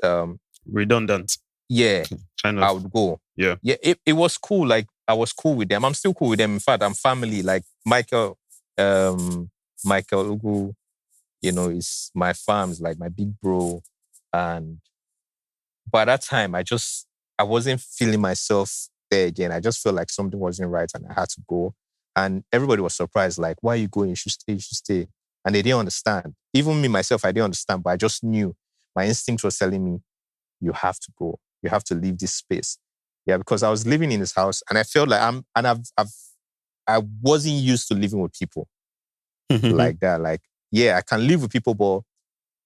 redundant. Yeah. Kind of. I would go. Yeah. Yeah. It was cool. Like I was cool with them. I'm still cool with them. In fact, I'm family. Like Michael Ugu, is my fam, is like my big bro. And by that time, I wasn't feeling myself there again. I just felt like something wasn't right and I had to go. And everybody was surprised, like, why are you going? You should stay. And they didn't understand. Even me, myself, I didn't understand, but I just knew. My instinct was telling me, you have to go. You have to leave this space. Yeah, because I was living in this house and I felt like I wasn't used to living with people like that. Like, yeah, I can live with people, but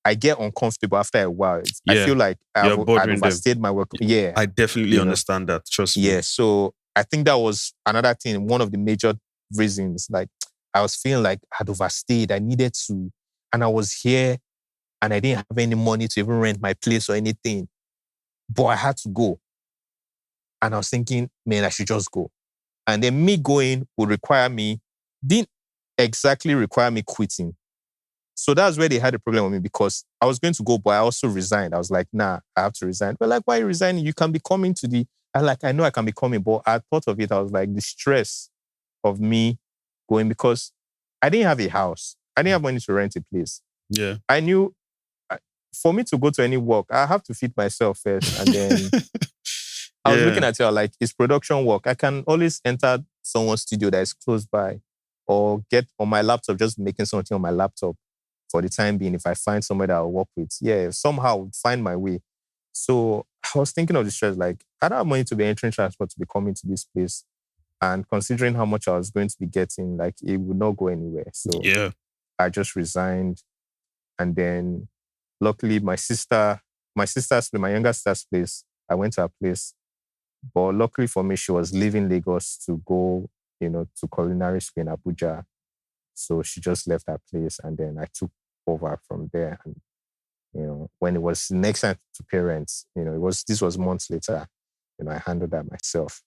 I get uncomfortable after a while. I feel like I've overstayed my work. Yeah. I definitely understand that. Trust me. Yeah. So I think that was another thing, one of the major reasons. Like, I was feeling like I'd overstayed. I needed to, and I was here and I didn't have any money to even rent my place or anything. But I had to go. And I was thinking, man, I should just go. And then me going didn't exactly require me quitting. So that's where they had a problem with me, because I was going to go, but I also resigned. I was like, nah, I have to resign. But like, why are you resigning? You can be coming to I know I can be coming, but I thought of it. I was like, the stress of me going, because I didn't have a house. I didn't have money to rent a place. Yeah. I knew for me to go to any work, I have to feed myself first. And then I was looking at it, like, it's production work. I can always enter someone's studio that is close by, or get on my laptop, just making something on my laptop for the time being. If I find somewhere that I'll work with, somehow I would find my way. So I was thinking of the stress, like, I don't have money to be entering transport to be coming to this place. And considering how much I was going to be getting, like, it would not go anywhere. So I just resigned. And then luckily my younger sister's place, I went to her place. But luckily for me, she was leaving Lagos to go, to culinary school in Abuja. So she just left her place, and then I took over from there. And, when it was next time to parents, this was months later, I handled that myself.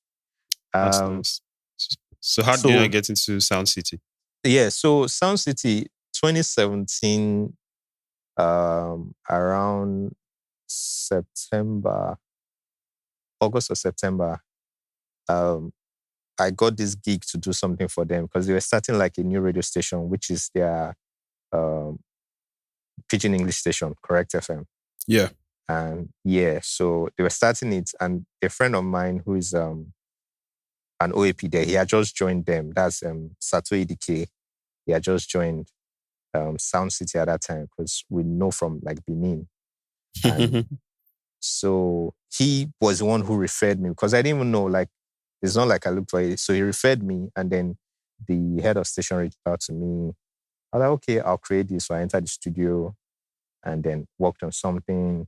That's nice. So how did you get into SoundCity? Yeah, so SoundCity, 2017, around August or September, I got this gig to do something for them, because they were starting like a new radio station, which is their Pidgin English station, Correct FM. Yeah. And so they were starting it, and a friend of mine who is an OAP there, he had just joined them. That's Sato EDK. He had just joined SoundCity at that time, because we know from like Benin. And so he was the one who referred me, because I didn't even know, like, it's not like I looked for it. So he referred me, and then the head of station reached out to me. I was like, okay, I'll create this. So I entered the studio and then worked on something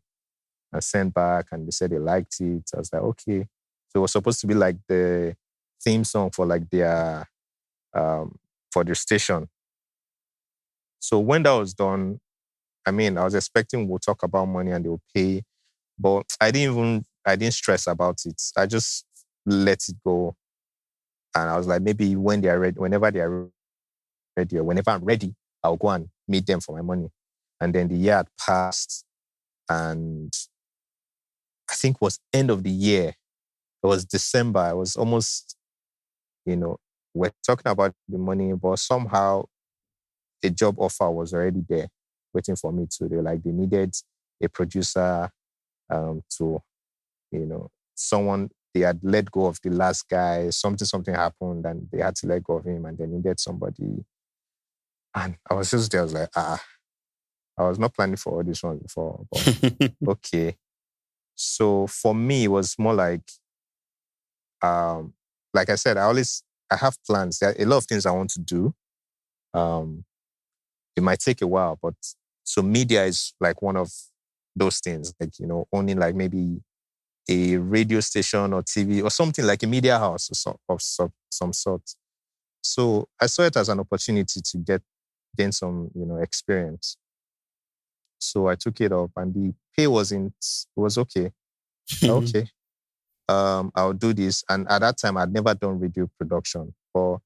and sent back, and they said they liked it. I was like, okay. So it was supposed to be like the theme song for like their station. So when that was done, I was expecting we'll talk about money and they'll pay, but I didn't stress about it. I just let it go. And I was like, maybe when they are ready, whenever they are ready, or whenever I'm ready, I'll go and meet them for my money. And then the year had passed, and I think it was end of the year. It was December. It was almost, we're talking about the money, but somehow a job offer was already there waiting for me to. They needed a producer to, someone, they had let go of the last guy. Something happened and they had to let go of him, and they needed somebody. And I was just there. I was like, I was not planning for all this one before, but okay. So for me, it was more like I said, I have plans. There are a lot of things I want to do. It might take a while, but so media is like one of those things, like, owning like maybe a radio station or TV or something like a media house of some sort. So I saw it as an opportunity to gain some, experience. So I took it up, and the pay was okay. Okay. I'll do this. And at that time, I'd never done radio production. But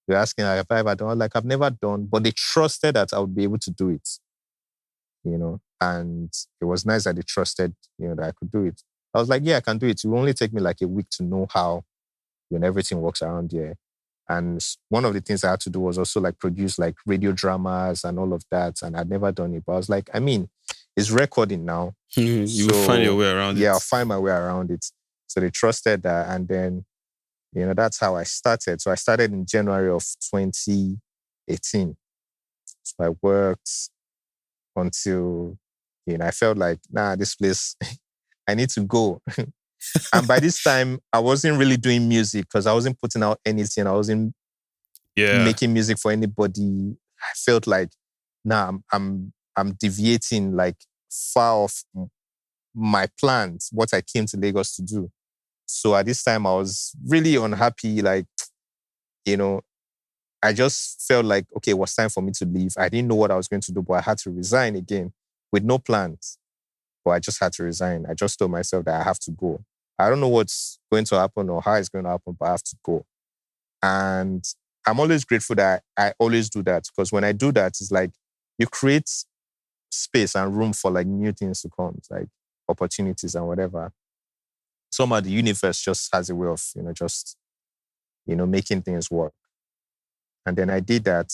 they're asking, have I ever done? Like, I've never done, but they trusted that I would be able to do it, and it was nice that they trusted, that I could do it. I was like, yeah, I can do it. It will only take me like a week to know how, everything works around here. And one of the things I had to do was also like produce like radio dramas and all of that. And I'd never done it. But I was like, it's recording now. You find your way around it. Yeah, I'll find my way around it. So they trusted that. And then, that's how I started. So I started in January of 2018. So I worked until, I felt like, this place, I need to go. And by this time, I wasn't really doing music because I wasn't putting out anything. I wasn't making music for anybody. I felt like, I'm deviating like far off my plans, what I came to Lagos to do. So at this time, I was really unhappy. Like, I just felt like, okay, it was time for me to leave. I didn't know what I was going to do, but I had to resign again with no plans. But I just had to resign. I just told myself that I have to go. I don't know what's going to happen or how it's going to happen, but I have to go. And I'm always grateful that I always do that, because when I do that, it's like you create space and room for like new things to come, like opportunities and whatever. Somehow the universe just has a way of, making things work. And then I did that.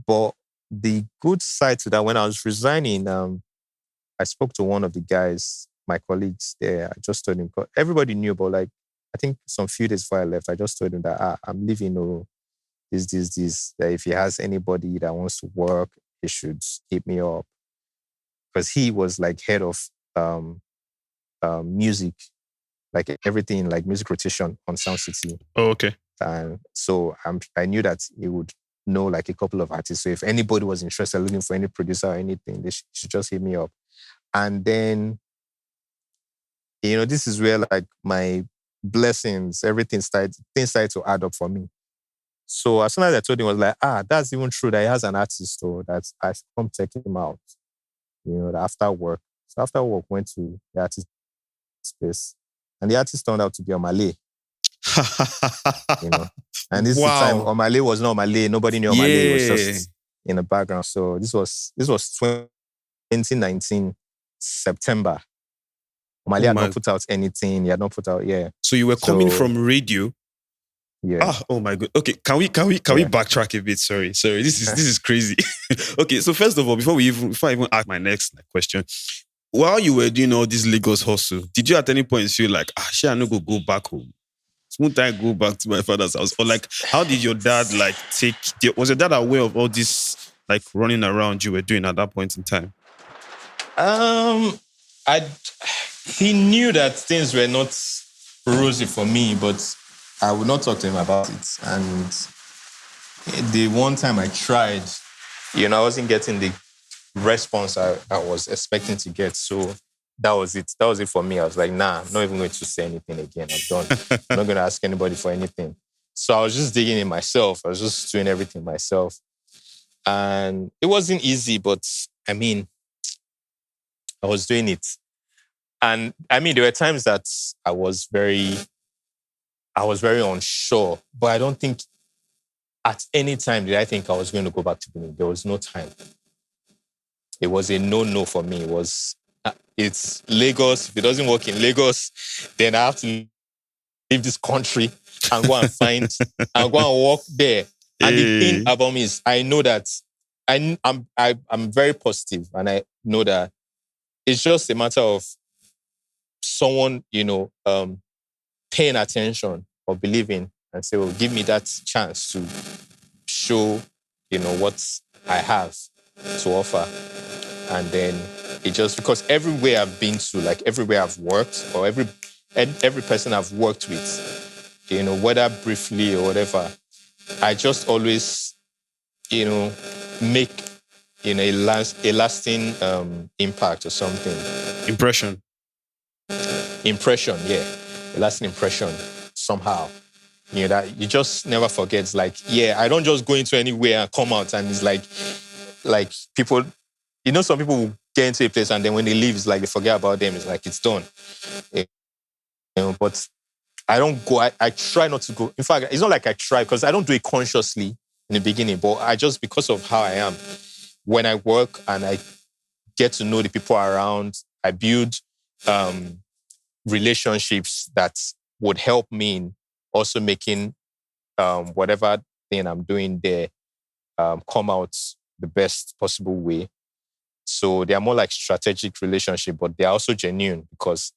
But the good side to that, when I was resigning, I spoke to one of the guys, my colleagues there. I just told him, everybody knew, but like, I think some few days before I left, I just told him that I'm leaving. This. That if he has anybody that wants to work, he should hit me up. Because he was like head of music, like everything, like music rotation on SoundCity. Oh, okay. And so I knew that he would know like a couple of artists. So if anybody was interested, looking for any producer or anything, they should just hit me up. And then, this is where like my blessings, things started to add up for me. So as soon as I told him, I was like, that's even true that he has an artist, so that I should come check him out, after work. So after work, went to the artist space, and the artist turned out to be Omah Lay. And this time, Omah Lay was not Omah Lay. Nobody knew Omah Lay. It was just in the background. So this was 2019 September. Omah Lay had not put out anything. He had not put out, So you were coming from radio. Yeah. Oh my God. Okay, can we backtrack a bit? Sorry. This is crazy. Okay, so first of all, before I even ask my next question, while you were doing all this Lagos hustle, did you at any point feel like, I no go back home? Won't I go back to my father's house? Or like, how did your dad was your dad aware of all this like running around you were doing at that point in time? He knew that things were not rosy for me, but I would not talk to him about it. And the one time I tried, I wasn't getting the response I was expecting to get. So that was it. That was it for me. I was like, nah, I'm not even going to say anything again. I'm done. I'm not going to ask anybody for anything. So I was just digging in myself. I was just doing everything myself. And it wasn't easy, but I was doing it. And there were times that I was very I was very unsure. But I don't think at any time did I think I was going to go back to Benin. There was no time. It was a no for me. It's Lagos. If it doesn't work in Lagos, then I have to leave this country and go and find and go and work there. And the thing about me is, I know that I'm very positive, and I know that it's just a matter of someone, paying attention or believing and say, "Oh, give me that chance to show, what I have to offer." And then it just, because everywhere I've been to, like everywhere I've worked, or every person I've worked with, whether briefly or whatever, I just always, make, a lasting impact or something. Impression, yeah. A lasting impression somehow. That you just never forget. It's like, I don't just go into anywhere and come out and it's like people, some people will get into a place and then when they leave, it's like they forget about them. It's like it's done. But I don't go. I try not to go. In fact, it's not like I try, because I don't do it consciously in the beginning, but I just, because of how I am, when I work and I get to know the people around, I build relationships that would help me in also making whatever thing I'm doing there come out the best possible way. So they are more like strategic relationship, but they are also genuine, because,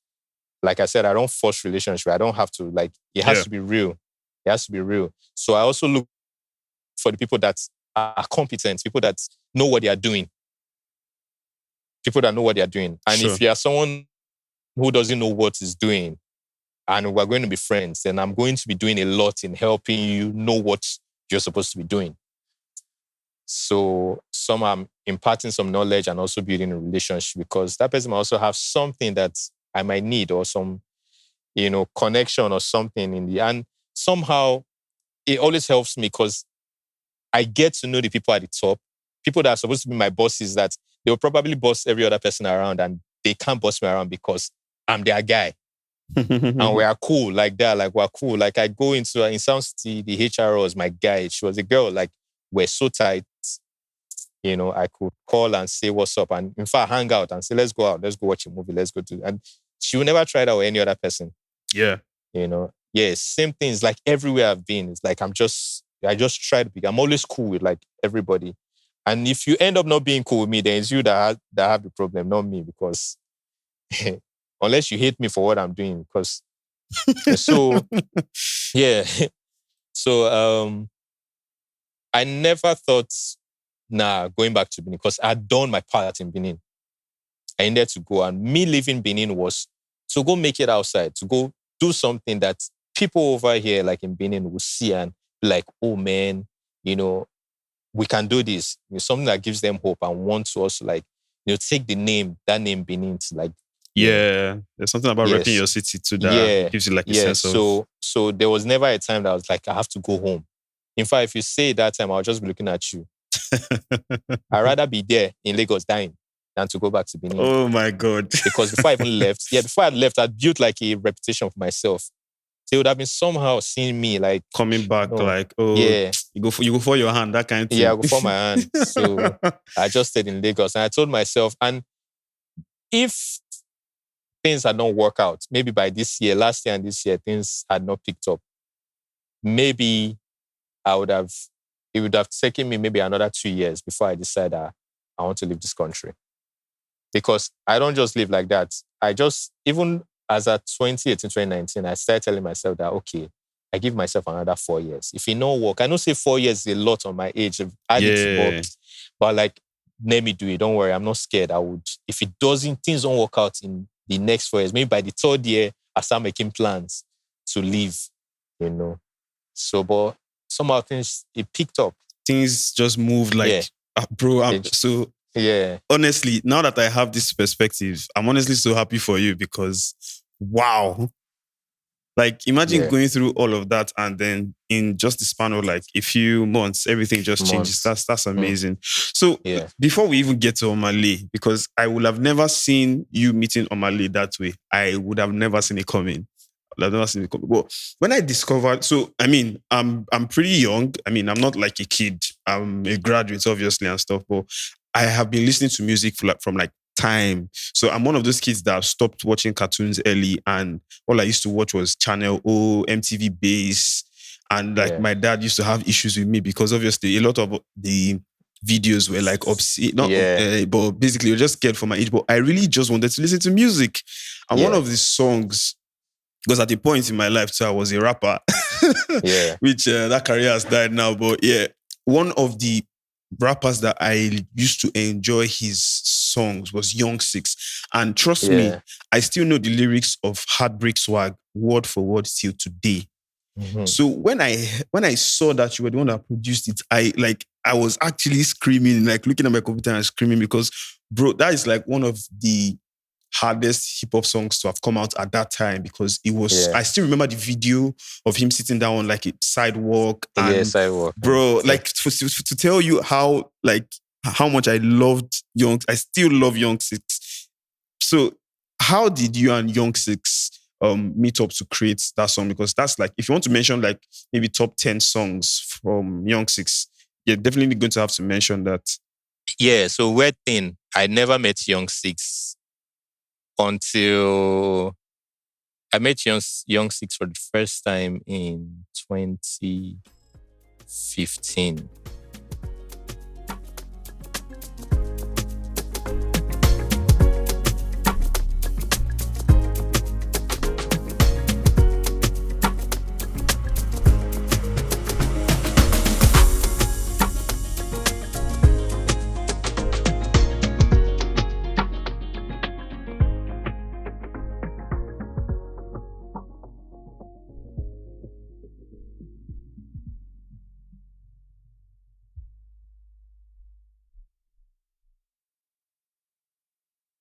like I said, I don't force relationship. I don't have to, it has to be real. It has to be real. So I also look for the people that are competent, people that know what they are doing. People that know what they are doing. And if you are someone who doesn't know what is doing, and we're going to be friends, then I'm going to be doing a lot in helping you know what you're supposed to be doing. So some I'm imparting some knowledge and also building a relationship, because that person might also have something that I might need, or some, connection or something and somehow it always helps me, because I get to know the people at the top, people that are supposed to be my bosses, that they will probably boss every other person around, and they can't boss me around because I'm their guy. And we are cool like that. Like, we're cool. Like, I go in SoundCity, the HR was my guy. She was a girl. Like, we're so tight. I could call and say what's up, and in fact hang out and say, let's go out, let's go watch a movie, let's go to, and she will never try that with any other person. Yeah. Same things. Like, everywhere I've been, it's like I just try to be. I'm always cool with like everybody. And if you end up not being cool with me, then it's you that have the problem, not me, because unless you hate me for what I'm doing, because so yeah. So I never thought, going back to Benin, because I'd done my part in Benin. I needed to go, and me leaving Benin was to go make it outside, to go do something that people over here, like in Benin, will see and be like, oh man, we can do this. Something that gives them hope and want to also take that name Benin to like. Yeah, there's something about repping your city too that gives you like a sense of. So there was never a time that I was like, I have to go home. In fact, if you say that time, I'll just be looking at you. I'd rather be there in Lagos dying than to go back to Benin. Oh my God. Because before I even left, before I left, I'd built like a reputation for myself. They would have been somehow seeing me like coming back, you go for your hand, that kind of thing. Yeah, I go for my hand. So I just stayed in Lagos, and I told myself, and if things had not worked out, maybe by last year and this year, things had not picked up, maybe it would have taken me maybe another 2 years before I decided I want to leave this country. Because I don't just live like that. Even as at 2018, 2019, I started telling myself that, okay, I give myself another 4 years. If it don't work, I know say 4 years is a lot on my age. But like, let me do it. Don't worry, I'm not scared. If things don't work out in the next 4 years, maybe by the third year, I start making plans to leave, So, but somehow it picked up. Things just moved like, bro. Honestly, now that I have this perspective, I'm honestly so happy for you, because wow. Like, imagine going through all of that, and then in just the span of like a few months, everything just changes. That's amazing. So before we even get to Omah Lay, because I would have never seen you meeting Omah Lay that way. I would have never seen it coming. I've never seen it come. But when I discovered, so I mean, I'm pretty young. I mean, I'm not like a kid. I'm a graduate, obviously, and stuff. But I have been listening to music from like time. So I'm one of those kids that have stopped watching cartoons early, and all I used to watch was Channel O, MTV Base, and like my dad used to have issues with me because obviously a lot of the videos were like obscene, but basically you're just scared for my age. But I really just wanted to listen to music, and one of the songs, because at the point in my life, so I was a rapper, which that career has died now. But yeah, one of the rappers that I used to enjoy his songs was Young Six, and trust me, I still know the lyrics of Heartbreak Swag word for word till today. So when I saw that you were the one that produced it, I was actually screaming, like looking at my computer and screaming because, bro, that is like one of the hardest hip hop songs to have come out at that time because it was. I still remember the video of him sitting down on like a sidewalk. And sidewalk, bro. Like to tell you how much I loved I still love Young Six. So how did you and Young Six meet up to create that song? Because that's like, if you want to mention like maybe top 10 songs from Young Six, you're definitely going to have to mention that. Yeah, so weird thing, I never met Young Six until I met Young Six for the first time in 2015.